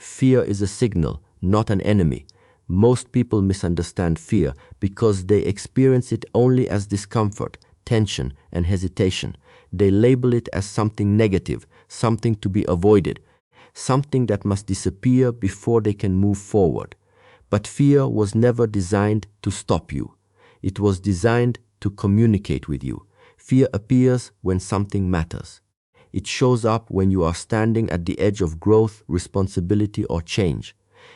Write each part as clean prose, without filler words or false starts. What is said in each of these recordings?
Fear is a signal, not an enemy. Most people misunderstand fear because they experience it only as discomfort, tension, and hesitation. They label it as something negative, something to be avoided, something that must disappear before they can move forward. But fear was never designed to stop you. It was designed to communicate with you. Fear appears when something matters. It shows up when you are standing at the edge of growth, responsibility, or change.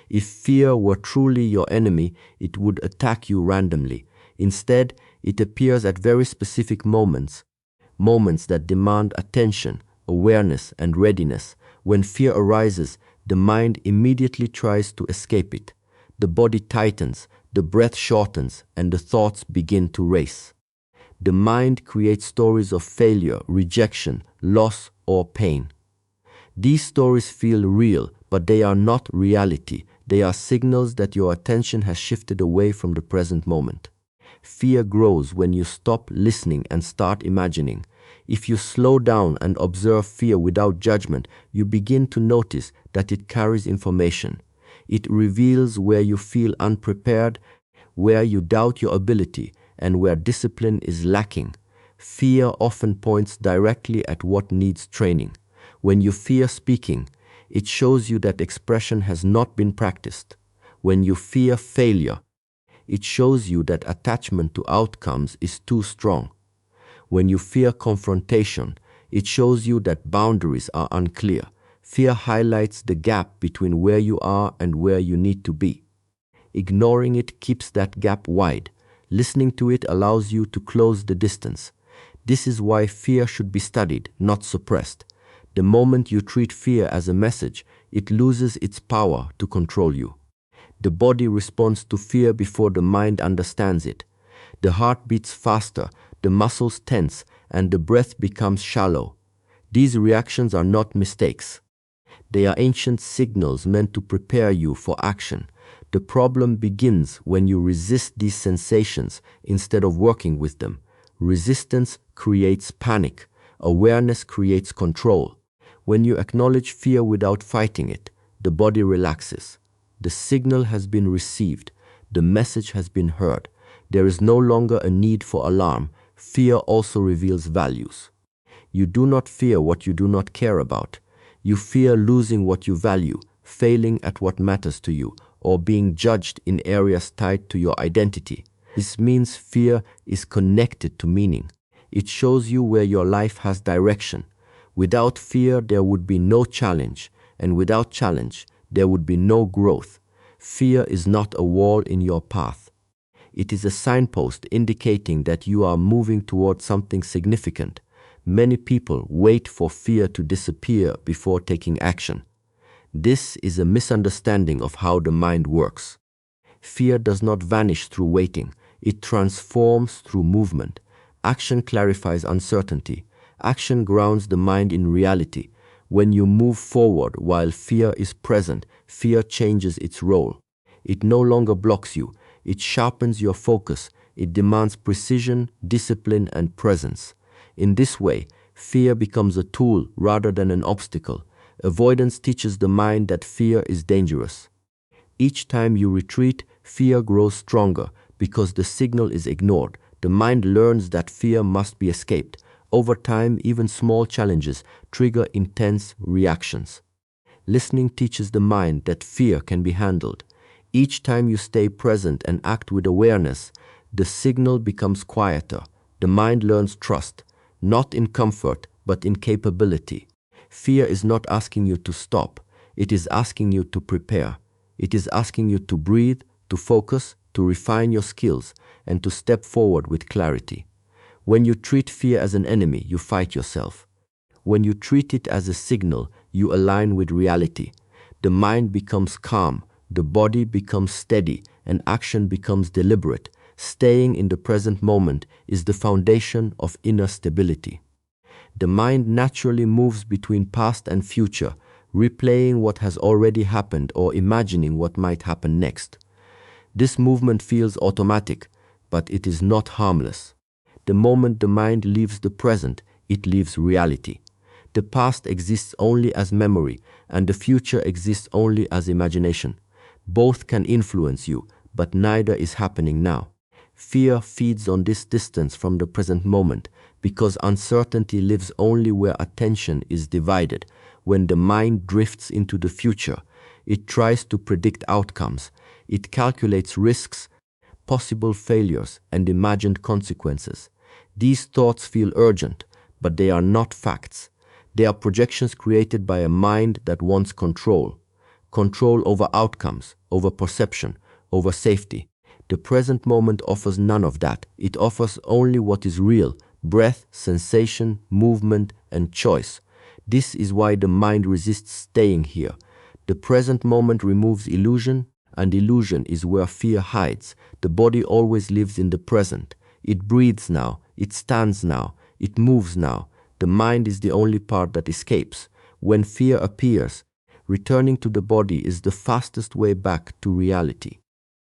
If fear were truly your enemy, it would attack you randomly. Instead, it appears at very specific moments that demand attention, awareness, and readiness. When fear arises, the mind immediately tries to escape it. The body tightens, the breath shortens, and the thoughts begin to race. The mind creates stories of failure, rejection, loss, or pain. These stories feel real, but they are not reality. They are signals that your attention has shifted away from the present moment. Fear grows when you stop listening and start imagining. If you slow down and observe fear without judgment, you begin to notice that it carries information. It reveals where you feel unprepared, where you doubt your ability, and where discipline is lacking. Fear often points directly at what needs training. When you fear speaking, it shows you that expression has not been practiced. When you fear failure, it shows you that attachment to outcomes is too strong. When you fear confrontation, it shows you that boundaries are unclear. Fear highlights the gap between where you are and where you need to be. Ignoring it keeps that gap wide. Listening to it allows you to close the distance. This is why fear should be studied, not suppressed. The moment you treat fear as a message, it loses its power to control you. The body responds to fear before the mind understands it. The heart beats faster, the muscles tense, and the breath becomes shallow. These reactions are not mistakes. They are ancient signals meant to prepare you for action. The problem begins when you resist these sensations instead of working with them. Resistance creates panic. Awareness creates control. When you acknowledge fear without fighting it, the body relaxes. The signal has been received. The message has been heard. There is no longer a need for alarm. Fear also reveals values. You do not fear what you do not care about. You fear losing what you value, failing at what matters to you, or being judged in areas tied to your identity. This means fear is connected to meaning. It shows you where your life has direction. Without fear, there would be no challenge, and without challenge, there would be no growth. Fear is not a wall in your path. It is a signpost indicating that you are moving towards something significant. Many people wait for fear to disappear before taking action. This is a misunderstanding of how the mind works. Fear does not vanish through waiting. It transforms through movement. Action clarifies uncertainty. Action grounds the mind in reality. When you move forward while fear is present, fear changes its role. It no longer blocks you. It sharpens your focus. It demands precision, discipline, and presence. In this way, fear becomes a tool rather than an obstacle. Avoidance teaches the mind that fear is dangerous. Each time you retreat, fear grows stronger because the signal is ignored. The mind learns that fear must be escaped. Over time, even small challenges trigger intense reactions. Listening teaches the mind that fear can be handled. Each time you stay present and act with awareness, the signal becomes quieter. The mind learns trust, not in comfort, but in capability. Fear is not asking you to stop. It is asking you to prepare. It is asking you to breathe, to focus, to refine your skills, and to step forward with clarity. When you treat fear as an enemy, you fight yourself. When you treat it as a signal, you align with reality. The mind becomes calm, the body becomes steady, and action becomes deliberate. Staying in the present moment is the foundation of inner stability. The mind naturally moves between past and future, replaying what has already happened or imagining what might happen next. This movement feels automatic, but it is not harmless. The moment the mind leaves the present, it leaves reality. The past exists only as memory, and the future exists only as imagination. Both can influence you, but neither is happening now. Fear feeds on this distance from the present moment, because uncertainty lives only where attention is divided. When the mind drifts into the future, it tries to predict outcomes. It calculates risks, possible failures, and imagined consequences. These thoughts feel urgent, but they are not facts. They are projections created by a mind that wants control. Control over outcomes, over perception, over safety. The present moment offers none of that. It offers only what is real: breath, sensation, movement, and choice. This is why the mind resists staying here. The present moment removes illusion, and illusion is where fear hides. The body always lives in the present. It breathes now, it stands now, it moves now. The mind is the only part that escapes. When fear appears, returning to the body is the fastest way back to reality.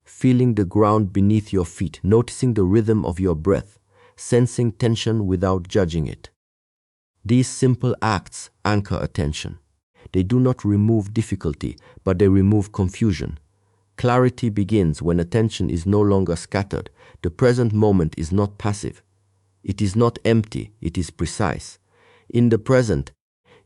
Feeling the ground beneath your feet, noticing the rhythm of your breath, sensing tension without judging it. These simple acts anchor attention. They do not remove difficulty, but they remove confusion. Clarity begins when attention is no longer scattered. The present moment is not passive. It is not empty, it is precise. In the present,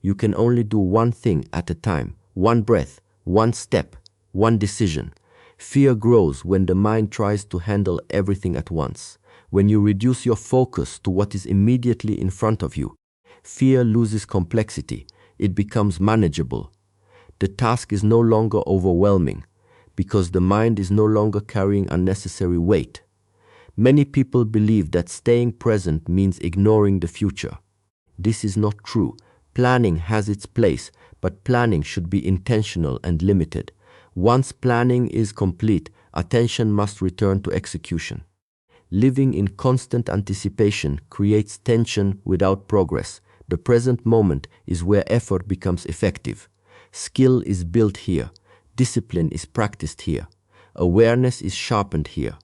you can only do one thing at a time, one breath, one step, one decision. Fear grows when the mind tries to handle everything at once. When you reduce your focus to what is immediately in front of you, fear loses complexity. It becomes manageable. The task is no longer overwhelming because the mind is no longer carrying unnecessary weight. Many people believe that staying present means ignoring the future. This is not true. Planning has its place, but planning should be intentional and limited. Once planning is complete, attention must return to execution. Living in constant anticipation creates tension without progress. The present moment is where effort becomes effective. Skill is built here. Discipline is practiced here. Awareness is sharpened here.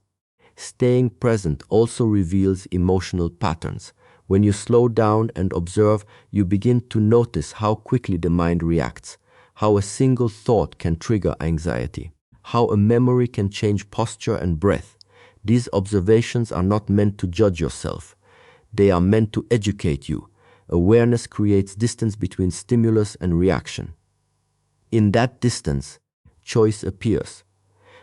Staying present also reveals emotional patterns. When you slow down and observe, you begin to notice how quickly the mind reacts, how a single thought can trigger anxiety, how a memory can change posture and breath. These observations are not meant to judge yourself. They are meant to educate you. Awareness creates distance between stimulus and reaction. In that distance, choice appears.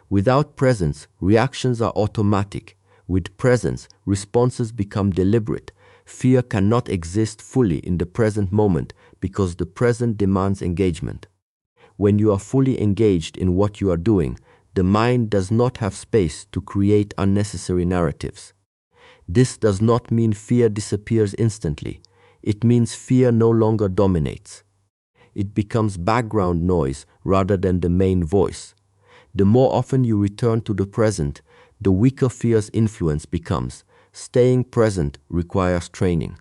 Without presence, reactions are automatic. With presence, responses become deliberate. Fear cannot exist fully in the present moment because the present demands engagement. When you are fully engaged in what you are doing, the mind does not have space to create unnecessary narratives. This does not mean fear disappears instantly. It means fear no longer dominates. It becomes background noise rather than the main voice. The more often you return to the present, the weaker fear's influence becomes. Staying present requires training.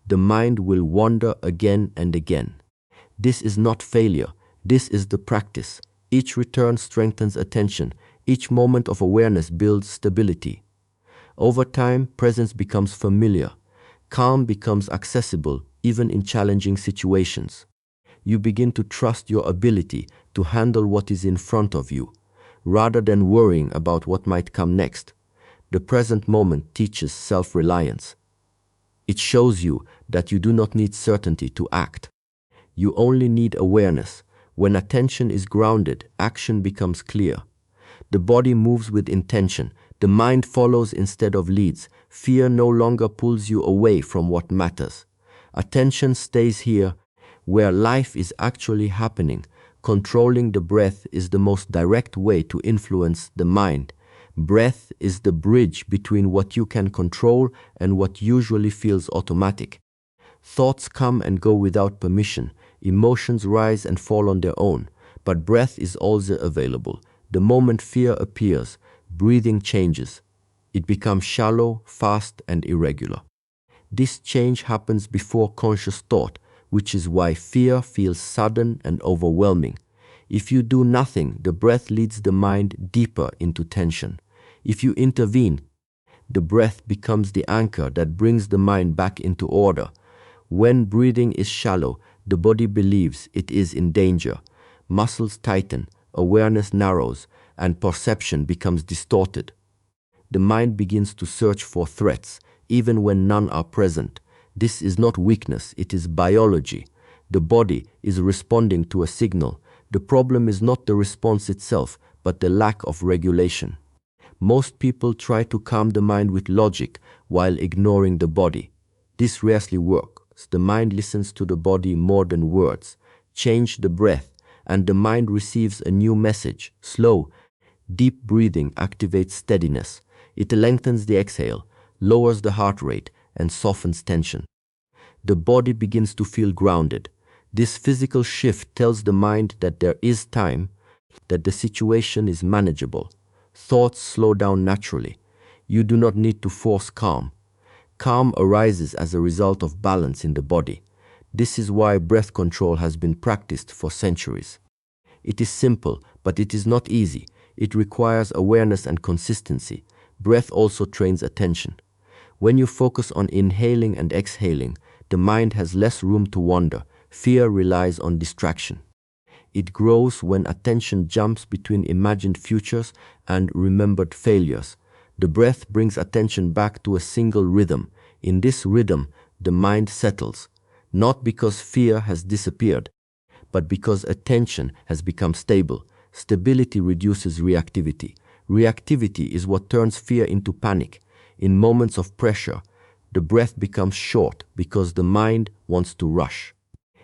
The mind will wander again and again. This is not failure. This is the practice. Each return strengthens attention. Each moment of awareness builds stability. Over time, presence becomes familiar. Calm becomes accessible even in challenging situations. You begin to trust your ability to handle what is in front of you, rather than worrying about what might come next. The present moment teaches self-reliance. It shows you that you do not need certainty to act. You only need awareness. When attention is grounded, action becomes clear. The body moves with intention. The mind follows instead of leads. Fear no longer pulls you away from what matters. Attention stays here, where life is actually happening. Controlling the breath is the most direct way to influence the mind. Breath is the bridge between what you can control and what usually feels automatic. Thoughts come and go without permission. Emotions rise and fall on their own. But breath is also available. The moment fear appears, breathing changes. It becomes shallow, fast, and irregular. This change happens before conscious thought, which is why fear feels sudden and overwhelming. If you do nothing, the breath leads the mind deeper into tension. If you intervene, the breath becomes the anchor that brings the mind back into order. When breathing is shallow, The body believes it is in danger. Muscles tighten, awareness narrows, and perception becomes distorted. The mind begins to search for threats, even when none are present. This is not weakness, it is biology. The body is responding to a signal. The problem is not the response itself, but the lack of regulation. Most people try to calm the mind with logic while ignoring the body. This rarely works. The mind listens to the body more than words. Change the breath, and the mind receives a new message. Slow, deep breathing activates steadiness. It lengthens the exhale, lowers the heart rate, and softens tension. The body begins to feel grounded. This physical shift tells the mind that there is time, that the situation is manageable. Thoughts slow down naturally. You do not need to force calm. Calm arises as a result of balance in the body. This is why breath control has been practiced for centuries. It is simple, but it is not easy. It requires awareness and consistency. Breath also trains attention. When you focus on inhaling and exhaling, the mind has less room to wander. Fear relies on distraction. It grows when attention jumps between imagined futures and remembered failures. The breath brings attention back to a single rhythm. In this rhythm, the mind settles, not because fear has disappeared, but because attention has become stable. Stability reduces reactivity. Reactivity is what turns fear into panic. In moments of pressure, the breath becomes short because the mind wants to rush.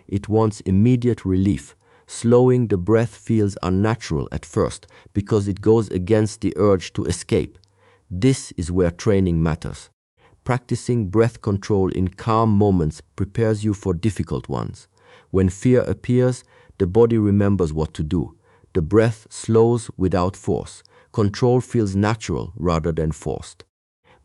It wants immediate relief. Slowing the breath feels unnatural at first because it goes against the urge to escape. This is where training matters. Practicing breath control in calm moments prepares you for difficult ones. When fear appears, the body remembers what to do. The breath slows without force. Control feels natural rather than forced.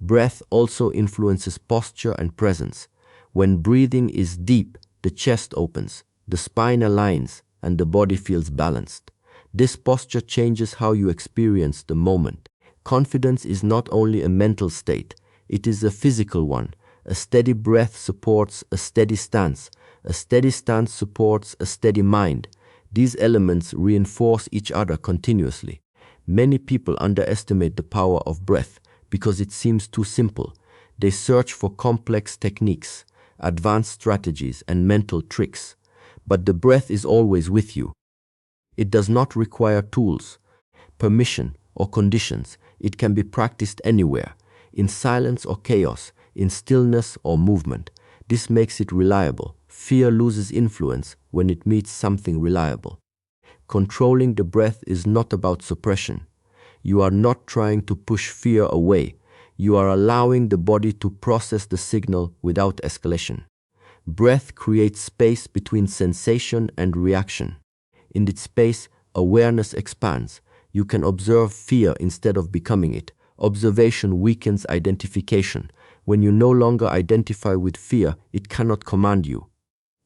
Breath also influences posture and presence. When breathing is deep, the chest opens, the spine aligns, and the body feels balanced. This posture changes how you experience the moment. Confidence is not only a mental state, it is a physical one. A steady breath supports a steady stance. A steady stance supports a steady mind. These elements reinforce each other continuously. Many people underestimate the power of breath because it seems too simple. They search for complex techniques, advanced strategies, and mental tricks. But the breath is always with you. It does not require tools, permission, or conditions. It can be practiced anywhere, in silence or chaos, in stillness or movement. This makes it reliable. Fear loses influence when it meets something reliable. Controlling the breath is not about suppression. You are not trying to push fear away. You are allowing the body to process the signal without escalation. Breath creates space between sensation and reaction. In this space, awareness expands. You can observe fear instead of becoming it. Observation weakens identification. When you no longer identify with fear, it cannot command you.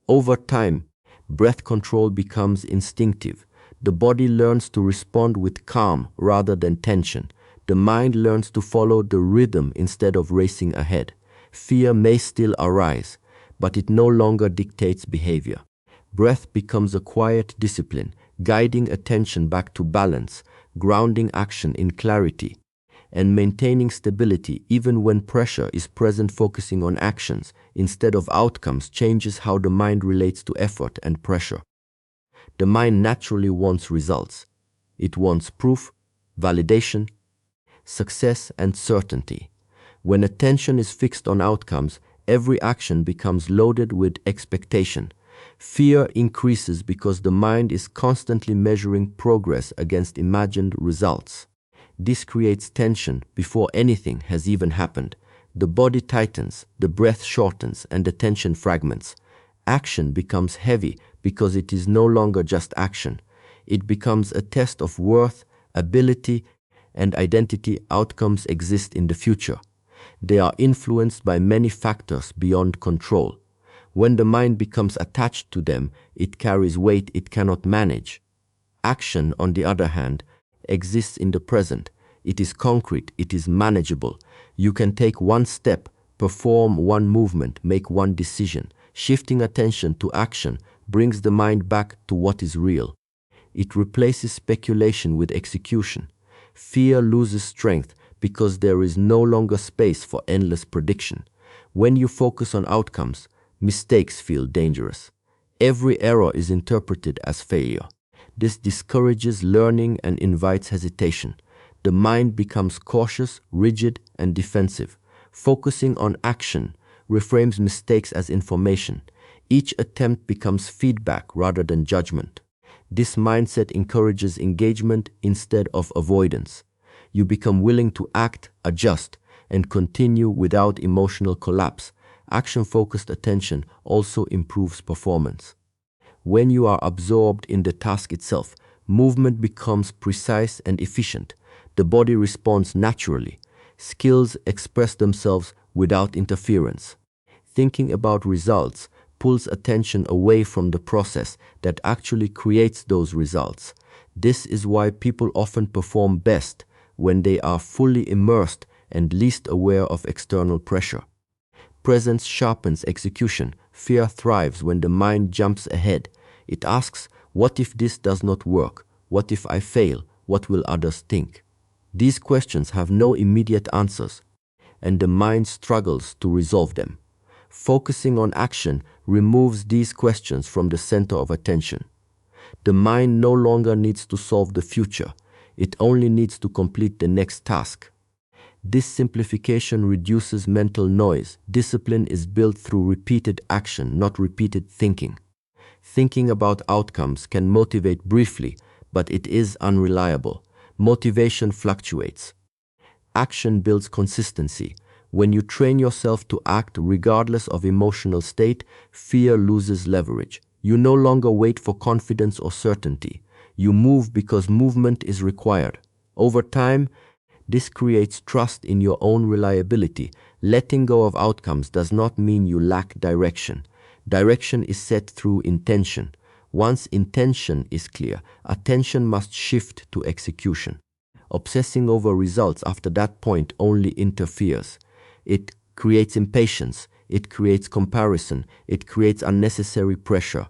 Over time, breath control becomes instinctive. The body learns to respond with calm rather than tension. The mind learns to follow the rhythm instead of racing ahead. Fear may still arise, but it no longer dictates behavior. Breath becomes a quiet discipline, guiding attention back to balance, grounding action in clarity, and maintaining stability even when pressure is present. Focusing on actions instead of outcomes changes how the mind relates to effort and pressure. The mind naturally wants results. It wants proof, validation, success, and certainty. When attention is fixed on outcomes, every action becomes loaded with expectation. Fear increases because the mind is constantly measuring progress against imagined results. This creates tension before anything has even happened. The body tightens, the breath shortens, and the tension fragments. Action becomes heavy because it is no longer just action. It becomes a test of worth, ability, and identity. Outcomes exist in the future. They are influenced by many factors beyond control. When the mind becomes attached to them, it carries weight it cannot manage. Action, on the other hand, exists in the present. It is concrete, it is manageable. You can take one step, perform one movement, make one decision. Shifting attention to action brings the mind back to what is real. It replaces speculation with execution. Fear loses strength because there is no longer space for endless prediction. When you focus on outcomes, mistakes feel dangerous. Every error is interpreted as failure. This discourages learning and invites hesitation. The mind becomes cautious, rigid, and defensive. Focusing on action reframes mistakes as information. Each attempt becomes feedback rather than judgment. This mindset encourages engagement instead of avoidance. You become willing to act, adjust, and continue without emotional collapse. Action-focused attention also improves performance. When you are absorbed in the task itself, movement becomes precise and efficient. The body responds naturally. Skills express themselves without interference. Thinking about results pulls attention away from the process that actually creates those results. This is why people often perform best when they are fully immersed and least aware of external pressure. Presence sharpens execution. Fear thrives when the mind jumps ahead. It asks, what if this does not work? What if I fail? What will others think? These questions have no immediate answers, and the mind struggles to resolve them. Focusing on action removes these questions from the center of attention. The mind no longer needs to solve the future. It only needs to complete the next task. This simplification reduces mental noise. Discipline is built through repeated action, not repeated thinking. Thinking about outcomes can motivate briefly, but it is unreliable. Motivation fluctuates. Action builds consistency. When you train yourself to act regardless of emotional state, fear loses leverage. You no longer wait for confidence or certainty. You move because movement is required. Over time, this creates trust in your own reliability. Letting go of outcomes does not mean you lack direction. Direction is set through intention. Once intention is clear, attention must shift to execution. Obsessing over results after that point only interferes. It creates impatience. It creates comparison. It creates unnecessary pressure.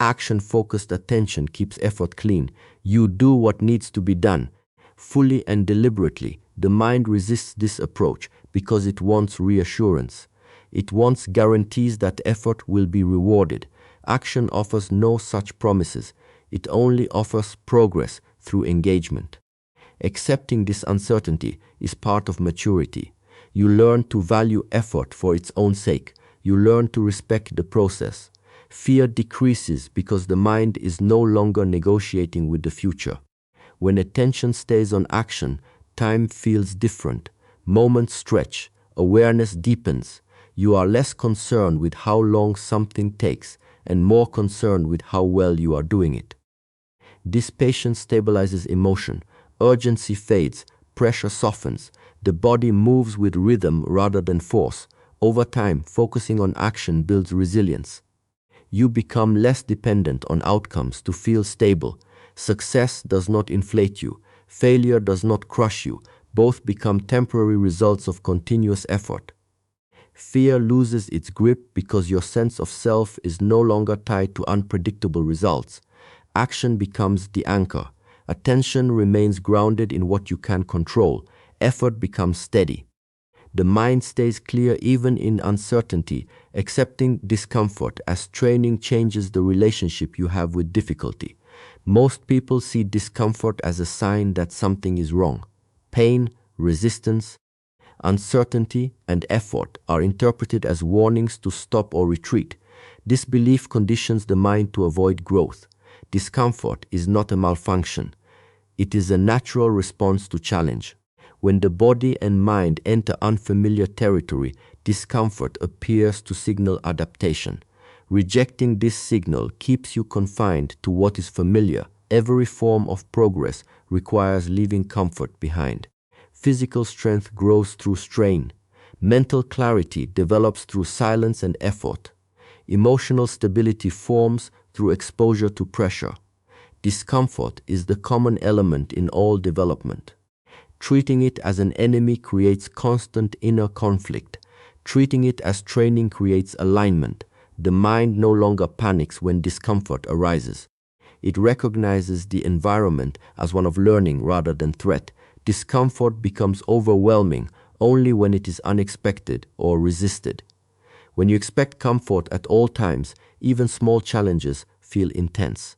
Action-focused attention keeps effort clean. You do what needs to be done. Fully and deliberately, the mind resists this approach because it wants reassurance. It wants guarantees that effort will be rewarded. Action offers no such promises. It only offers progress through engagement. Accepting this uncertainty is part of maturity. You learn to value effort for its own sake. You learn to respect the process. Fear decreases because the mind is no longer negotiating with the future. When attention stays on action, time feels different. Moments stretch. Awareness deepens. You are less concerned with how long something takes and more concerned with how well you are doing it. This patience stabilizes emotion. Urgency fades. Pressure softens. The body moves with rhythm rather than force. Over time, focusing on action builds resilience. You become less dependent on outcomes to feel stable. Success does not inflate you. Failure does not crush you. Both become temporary results of continuous effort. Fear loses its grip because your sense of self is no longer tied to unpredictable results. Action becomes the anchor. Attention remains grounded in what you can control. Effort becomes steady. The mind stays clear even in uncertainty. Accepting discomfort as training changes the relationship you have with difficulty. Most people see discomfort as a sign that something is wrong. Pain, resistance, uncertainty, and effort are interpreted as warnings to stop or retreat. This belief conditions the mind to avoid growth. Discomfort is not a malfunction. It is a natural response to challenge. When the body and mind enter unfamiliar territory, discomfort appears to signal adaptation. Rejecting this signal keeps you confined to what is familiar. Every form of progress requires leaving comfort behind. Physical strength grows through strain. Mental clarity develops through silence and effort. Emotional stability forms through exposure to pressure. Discomfort is the common element in all development. Treating it as an enemy creates constant inner conflict. Treating it as training creates alignment. The mind no longer panics when discomfort arises. It recognizes the environment as one of learning rather than threat. Discomfort becomes overwhelming only when it is unexpected or resisted. When you expect comfort at all times, even small challenges feel intense.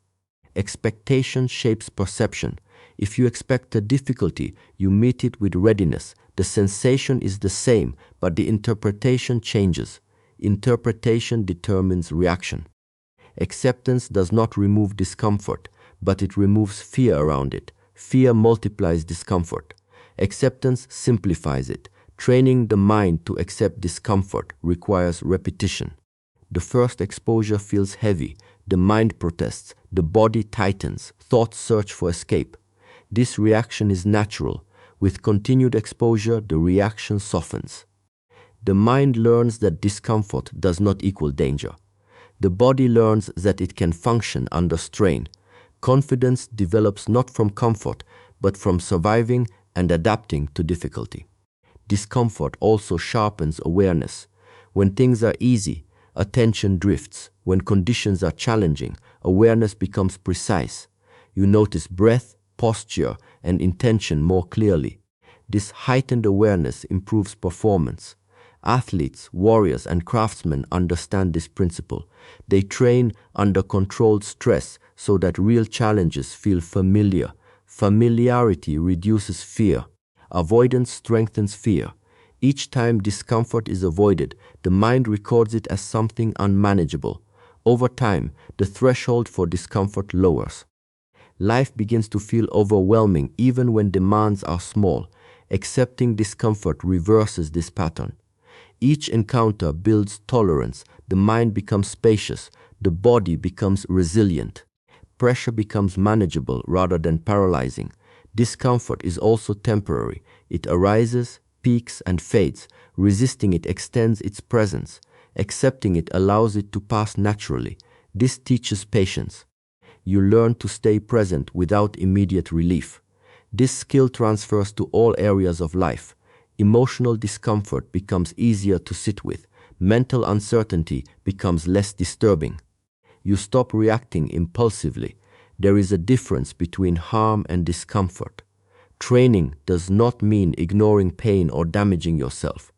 Expectation shapes perception. If you expect a difficulty, you meet it with readiness. The sensation is the same, but the interpretation changes. Interpretation determines reaction. Acceptance does not remove discomfort, but it removes fear around it. Fear multiplies discomfort. Acceptance simplifies it. Training the mind to accept discomfort requires repetition. The first exposure feels heavy. The mind protests. The body tightens. Thoughts search for escape. This reaction is natural. With continued exposure, the reaction softens. The mind learns that discomfort does not equal danger. The body learns that it can function under strain. Confidence develops not from comfort, but from surviving and adapting to difficulty. Discomfort also sharpens awareness. When things are easy, attention drifts. When conditions are challenging, awareness becomes precise. You notice breath, posture, and intention more clearly. This heightened awareness improves performance. Athletes, warriors, and craftsmen understand this principle. They train under controlled stress so that real challenges feel familiar. Familiarity reduces fear. Avoidance strengthens fear. Each time discomfort is avoided, the mind records it as something unmanageable. Over time, the threshold for discomfort lowers. Life begins to feel overwhelming even when demands are small. Accepting discomfort reverses this pattern. Each encounter builds tolerance. The mind becomes spacious. The body becomes resilient. Pressure becomes manageable rather than paralyzing. Discomfort is also temporary. It arises, peaks, and fades. Resisting it extends its presence. Accepting it allows it to pass naturally. This teaches patience. You learn to stay present without immediate relief. This skill transfers to all areas of life. Emotional discomfort becomes easier to sit with. Mental uncertainty becomes less disturbing. You stop reacting impulsively. There is a difference between harm and discomfort. Training does not mean ignoring pain or damaging yourself.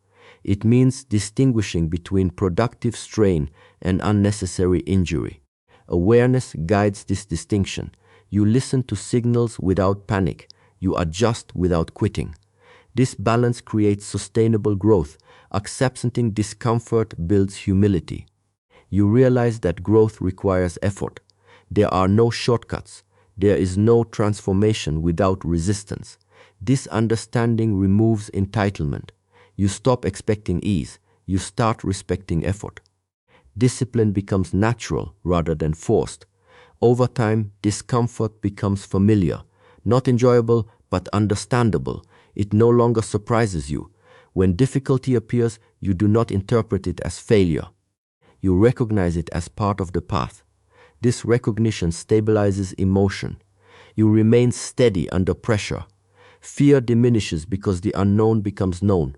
It means distinguishing between productive strain and unnecessary injury. Awareness guides this distinction. You listen to signals without panic. You adjust without quitting. This balance creates sustainable growth. Accepting discomfort builds humility. You realize that growth requires effort. There are no shortcuts. There is no transformation without resistance. This understanding removes entitlement. You stop expecting ease. You start respecting effort. Discipline becomes natural rather than forced. Over time, discomfort becomes familiar, not enjoyable but understandable. It no longer surprises you. When difficulty appears, you do not interpret it as failure. You recognize it as part of the path. This recognition stabilizes emotion. You remain steady under pressure. Fear diminishes because the unknown becomes known.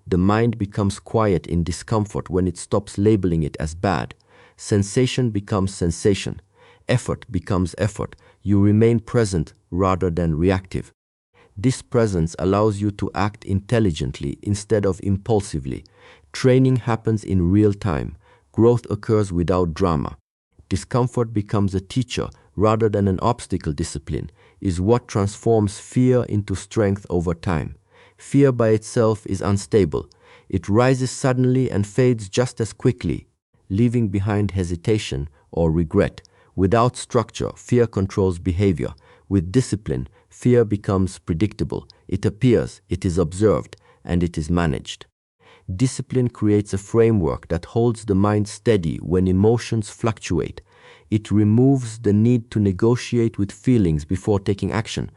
The mind becomes quiet in discomfort when it stops labeling it as bad. Sensation becomes sensation. Effort becomes effort. You remain present rather than reactive. This presence allows you to act intelligently instead of impulsively. Training happens in real time. Growth occurs without drama. Discomfort becomes a teacher rather than an obstacle. Discipline is what transforms fear into strength over time. Fear by itself is unstable. It rises suddenly and fades just as quickly, leaving behind hesitation or regret. Without structure, fear controls behavior. With discipline, fear becomes predictable. It appears, it is observed, and it is managed. Discipline creates a framework that holds the mind steady when emotions fluctuate. It removes the need to negotiate with feelings before taking action.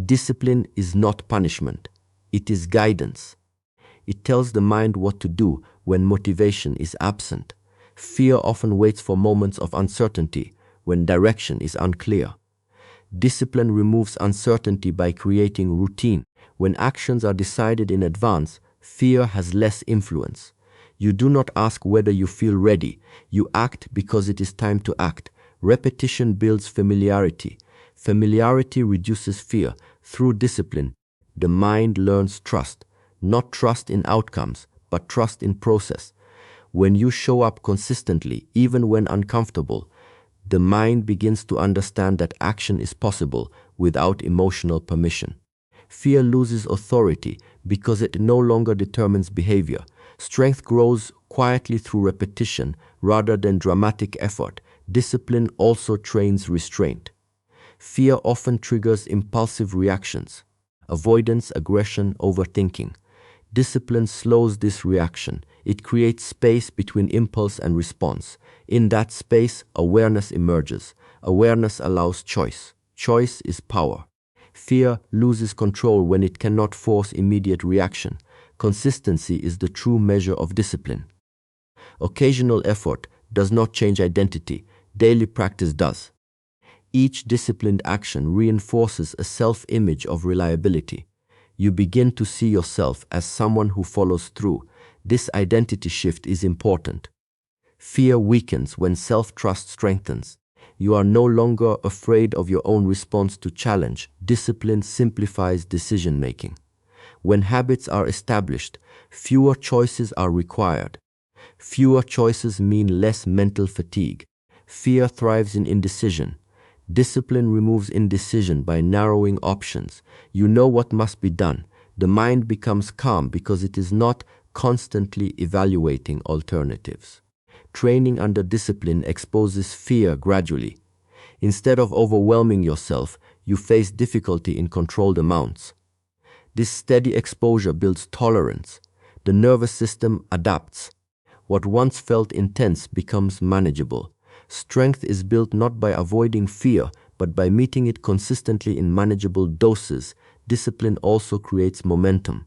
Discipline is not punishment. It is guidance. It tells the mind what to do when motivation is absent. Fear often waits for moments of uncertainty when direction is unclear. Discipline removes uncertainty by creating routine. When actions are decided in advance, fear has less influence. You do not ask whether you feel ready. You act because it is time to act. Repetition builds familiarity. Familiarity reduces fear. Through discipline, the mind learns trust. Not trust in outcomes, but trust in process. When you show up consistently, even when uncomfortable, the mind begins to understand that action is possible without emotional permission. Fear loses authority because it no longer determines behavior. Strength grows quietly through repetition rather than dramatic effort. Discipline also trains restraint. Fear often triggers impulsive reactions, avoidance, aggression, overthinking. Discipline slows this reaction. It creates space between impulse and response. In that space, awareness emerges. Awareness allows choice. Choice is power. Fear loses control when it cannot force immediate reaction. Consistency is the true measure of discipline. Occasional effort does not change identity. Daily practice does. Each disciplined action reinforces a self-image of reliability. You begin to see yourself as someone who follows through. This identity shift is important. Fear weakens when self-trust strengthens. You are no longer afraid of your own response to challenge. Discipline simplifies decision-making. When habits are established, fewer choices are required. Fewer choices mean less mental fatigue. Fear thrives in indecision. Discipline removes indecision by narrowing options. You know what must be done. The mind becomes calm because it is not constantly evaluating alternatives. Training under discipline exposes fear gradually. Instead of overwhelming yourself, you face difficulty in controlled amounts. This steady exposure builds tolerance. The nervous system adapts. What once felt intense becomes manageable. Strength is built not by avoiding fear, but by meeting it consistently in manageable doses. Discipline also creates momentum.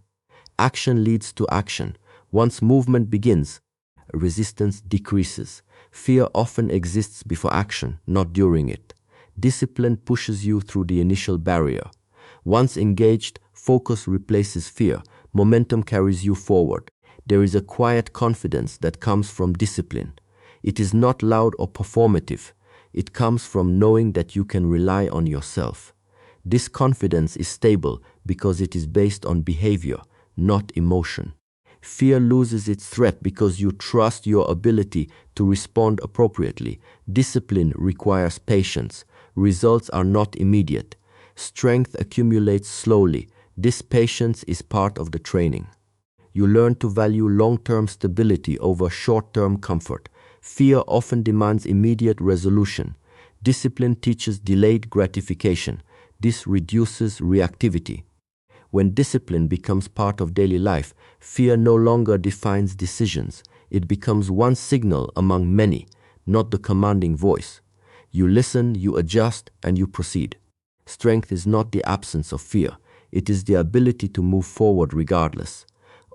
Action leads to action. Once movement begins, resistance decreases. Fear often exists before action, not during it. Discipline pushes you through the initial barrier. Once engaged, focus replaces fear. Momentum carries you forward. There is a quiet confidence that comes from discipline. It is not loud or performative. It comes from knowing that you can rely on yourself. This confidence is stable because it is based on behavior, not emotion. Fear loses its threat because you trust your ability to respond appropriately. Discipline requires patience. Results are not immediate. Strength accumulates slowly. This patience is part of the training. You learn to value long-term stability over short-term comfort. Fear often demands immediate resolution. Discipline teaches delayed gratification. This reduces reactivity. When discipline becomes part of daily life, fear no longer defines decisions. It becomes one signal among many, not the commanding voice. You listen, you adjust, and you proceed. Strength is not the absence of fear. It is the ability to move forward regardless.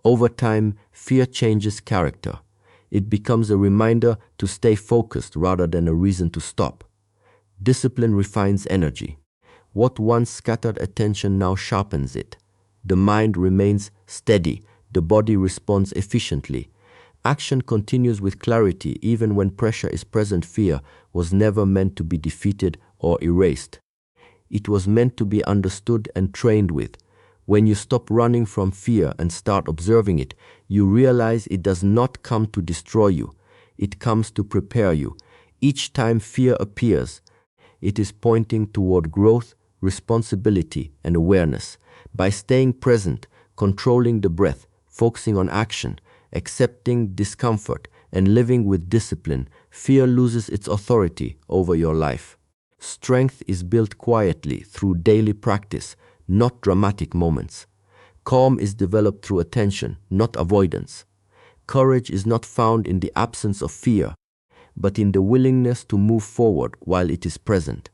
Over time, fear changes character. It becomes a reminder to stay focused rather than a reason to stop. Discipline refines energy. What once scattered attention now sharpens it. The mind remains steady. The body responds efficiently. Action continues with clarity even when pressure is present. Fear was never meant to be defeated or erased. It was meant to be understood and trained with. When you stop running from fear and start observing it, you realize it does not come to destroy you. It comes to prepare you. Each time fear appears, it is pointing toward growth, responsibility, and awareness. By staying present, controlling the breath, focusing on action, accepting discomfort, and living with discipline, fear loses its authority over your life. Strength is built quietly through daily practice, not dramatic moments. Calm is developed through attention, not avoidance. Courage is not found in the absence of fear, but in the willingness to move forward while it is present.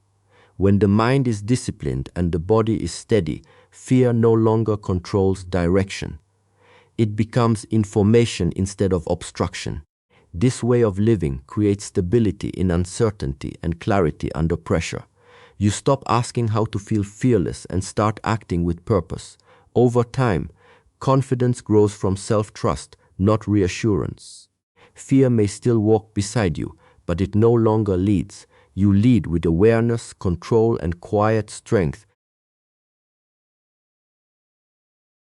When the mind is disciplined and the body is steady, fear no longer controls direction. It becomes information instead of obstruction. This way of living creates stability in uncertainty and clarity under pressure. You stop asking how to feel fearless and start acting with purpose. Over time, confidence grows from self-trust, not reassurance. Fear may still walk beside you, but it no longer leads. You lead with awareness, control, and quiet strength